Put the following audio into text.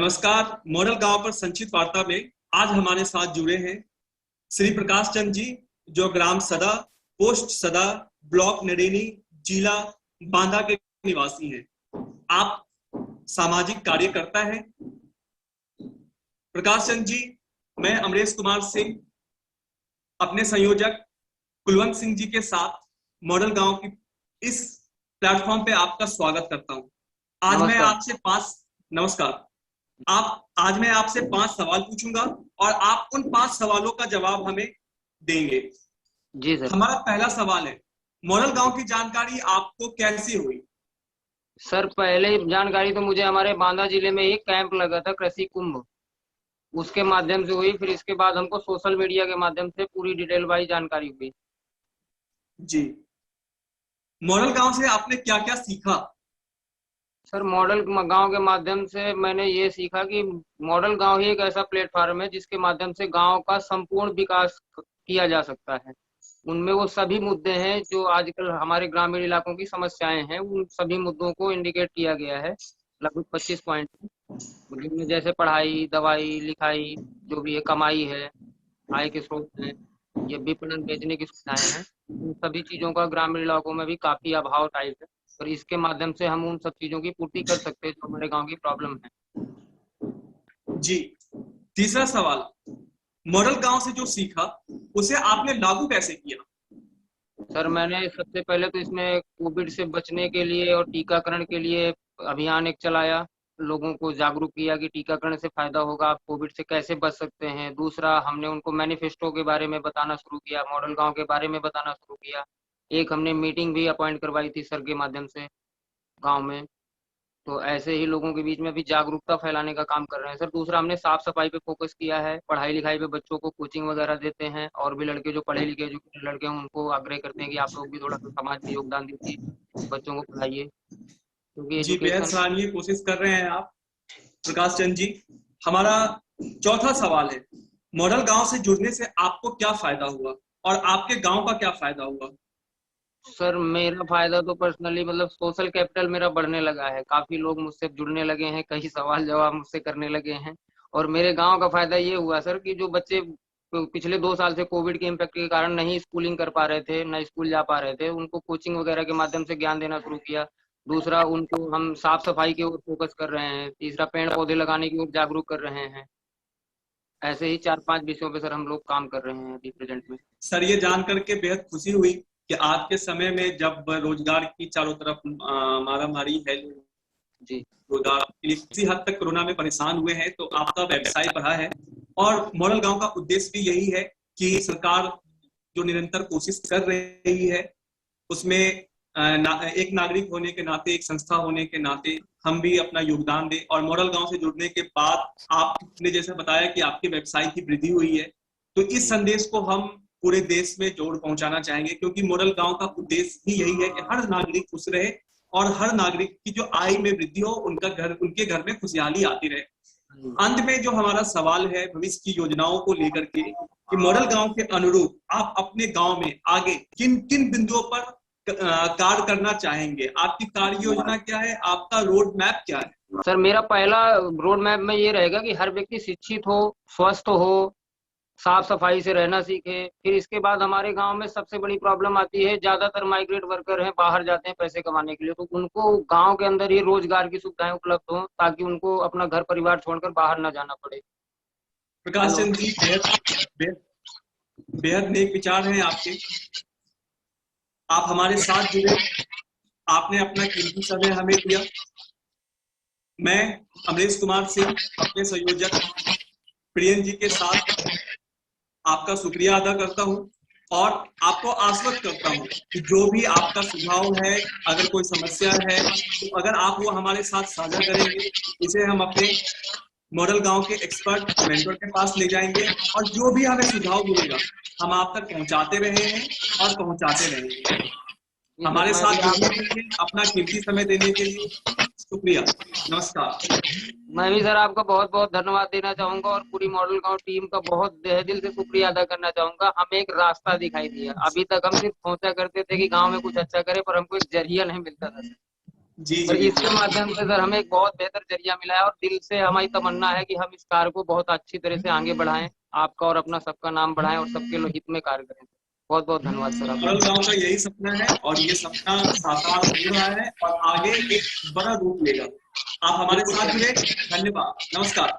नमस्कार। मॉडल गांव पर संक्षिप्त वार्ता में आज हमारे साथ जुड़े हैं श्री प्रकाश चंद जी, जो ग्राम सदा, पोस्ट सदा, ब्लॉक नरेनी, जिला बांदा के निवासी हैं। आप सामाजिक कार्यकर्ता हैं। प्रकाश चंद जी, मैं अमरेश कुमार सिंह अपने संयोजक कुलवंत सिंह जी के साथ मॉडल गांव की इस प्लेटफॉर्म पे आपका स्वागत करता हूं। आज मैं आपसे आज मैं आपसे 5 सवाल पूछूंगा और आप उन 5 सवालों का जवाब हमें देंगे। जी सर। हमारा पहला सवाल है, मॉडल गांव की जानकारी आपको कैसी हुई? सर, पहले जानकारी तो मुझे हमारे बांदा जिले में एक कैंप लगा था, कृषि कुंभ, उसके माध्यम से हुई। फिर इसके बाद हमको सोशल मीडिया के माध्यम से पूरी डिटेल वाइज जानकारी हुई। जी, मॉडल गांव से आपने क्या क्या सीखा? सर, मॉडल गांव के माध्यम से मैंने ये सीखा कि मॉडल गांव ही एक ऐसा प्लेटफॉर्म है जिसके माध्यम से गांव का संपूर्ण विकास किया जा सकता है। उनमें वो सभी मुद्दे हैं जो आजकल हमारे ग्रामीण इलाकों की समस्याएं हैं, उन सभी मुद्दों को इंडिकेट किया गया है। लगभग 25 पॉइंट, जिनमें जैसे पढ़ाई, दवाई, लिखाई, जो भी है, कमाई है, आय के स्रोत हैं, ये विपणन, बेचने की सुविधाएं हैं, उन सभी चीजों का ग्रामीण इलाकों में भी काफी अभाव टाइप है। और इसके माध्यम से हम उन सब चीजों की पूर्ति कर सकते हैं जो हमारे गांव की प्रॉब्लम है। जी, तीसरा सवाल, मॉडल गांव से जो सीखा उसे आपने लागू कैसे किया? सर, मैंने सबसे पहले तो इसमें कोविड से बचने के लिए और टीकाकरण के लिए अभियान एक चलाया, लोगों को जागरूक किया कि टीकाकरण से फायदा होगा, आप कोविड से कैसे बच सकते हैं। दूसरा, हमने उनको मैनिफेस्टो के बारे में बताना शुरू किया, मॉडल गांव के बारे में बताना शुरू किया। एक हमने मीटिंग भी अपॉइंट करवाई थी सर के माध्यम से गांव में। तो ऐसे ही लोगों के बीच में भी जागरूकता फैलाने का काम कर रहे हैं सर। दूसरा, हमने साफ सफाई पे फोकस किया है, पढ़ाई लिखाई पे बच्चों को कोचिंग वगैरह देते हैं, और भी लड़के जो पढ़े लिखे जो लड़के हैं उनको आग्रह करते हैं कि आप लोग भी थोड़ा सा समाज में योगदान दीजिए, बच्चों को पढ़ाइए, क्योंकि जी, बेहद एजुकेशन। सराहनीय कोशिश कर रहे हैं आप प्रकाश चंद जी। हमारा चौथा सवाल है, मॉडल गांव से जुड़ने से आपको क्या फायदा हुआ और आपके गांव का क्या फायदा हुआ? सर, मेरा फायदा तो पर्सनली मतलब सोशल कैपिटल मेरा बढ़ने लगा है, काफी लोग मुझसे जुड़ने लगे हैं, कई सवाल जवाब मुझसे करने लगे हैं। और मेरे गांव का फायदा ये हुआ सर कि जो बच्चे पिछले 2 साल से कोविड के इम्पैक्ट के कारण नहीं स्कूलिंग कर पा रहे थे, ना स्कूल जा पा रहे थे, उनको कोचिंग वगैरह के माध्यम से ज्ञान देना शुरू किया। दूसरा, उनको हम साफ सफाई की ओर फोकस कर रहे हैं। तीसरा, पेड़ पौधे लगाने की ओर जागरूक कर रहे हैं। ऐसे ही 4-5 विषयों पे सर हम लोग काम कर रहे हैं अभी प्रेजेंट में। सर, ये जान करके बेहद खुशी हुई कि आज के समय में जब रोजगार की चारों तरफ मारामारी है, जी। रोजगार के लिए किसी हद तक कोरोना में परेशान हुए हैं, तो आपका व्यवसाय बढ़ा है। और मॉडल गांव का उद्देश्य भी यही है कि सरकार जो निरंतर कोशिश कर रही है उसमें एक नागरिक होने के नाते, एक संस्था होने के नाते हम भी अपना योगदान दें। और मॉडल गांव से जुड़ने के बाद आपने जैसे बताया कि आपके व्यवसाय की वृद्धि हुई है, तो इस संदेश को हम पूरे देश में जोड़ पहुंचाना चाहेंगे, क्योंकि मॉडल गांव का उद्देश्य ही यही है कि हर नागरिक खुश रहे और हर नागरिक की जो आय में वृद्धि हो, उनके घर में खुशहाली आती रहे। अंत में जो हमारा सवाल है भविष्य की योजनाओं को लेकर के, कि मॉडल गांव के अनुरूप आप अपने गांव में आगे किन किन बिंदुओं पर कार्य करना चाहेंगे? आपकी कार्य योजना क्या है? आपका रोड मैप क्या है? सर, मेरा पहला रोड मैप में ये रहेगा कि हर व्यक्ति शिक्षित हो, स्वस्थ हो, साफ सफाई से रहना सीखे। फिर इसके बाद हमारे गांव में सबसे बड़ी प्रॉब्लम आती है, ज्यादातर माइग्रेट वर्कर हैं, बाहर जाते हैं पैसे कमाने के लिए, तो उनको गांव के अंदर ही रोजगार की सुविधाएं उपलब्ध हो, ताकि उनको अपना घर परिवार छोड़कर बाहर ना जाना पड़े। प्रकाश चंद जी, बेहद बेहद नेक विचार हैं आपके। आप हमारे साथ जुड़े, आपने अपना कीमती समय हमें दिया। मैं अमरेश कुमार सिंह अपने संयोजक प्रियन जी के साथ आपका शुक्रिया अदा करता हूं और आपको आश्वस्त करता हूं कि जो भी आपका सुझाव है, अगर कोई समस्या है, तो अगर आप वो हमारे साथ साझा करेंगे, इसे हम अपने मॉडल गांव के एक्सपर्ट मेंटर के पास ले जाएंगे और जो भी हमें सुझाव मिलेगा हम आप तक पहुंचाते रहे हैं और पहुंचाते रहेंगे। हमारे साथ जुड़ने के लिए, अपना कीमती समय देने के लिए शुक्रिया। नमस्कार। मैं भी सर आपका बहुत बहुत धन्यवाद देना चाहूंगा और पूरी मॉडल गांव टीम का बहुत तहे दिल से शुक्रिया अदा करना चाहूंगा। हमें एक रास्ता दिखाई दिया। अभी तक हम सिर्फ सोचा करते थे कि गांव में कुछ अच्छा करे, पर हमको एक जरिया नहीं मिलता था। जी पर जी इसके माध्यम से सर हमें एक बहुत बेहतर जरिया मिला है और दिल से हमारी तमन्ना है कि हम इस कार्य को बहुत अच्छी तरह से आगे बढ़ाएं, आपका और अपना सबका नाम बढ़ाएं और सबके हित में कार्य करें। बहुत बहुत धन्यवाद सर मॉडल आपका। गांव का यही सपना है और ये सपना साकार हो रहा है और आगे एक बड़ा रूप लेगा। आप हमारे बिल्कुल साथ सर। जुड़े, धन्यवाद, नमस्कार।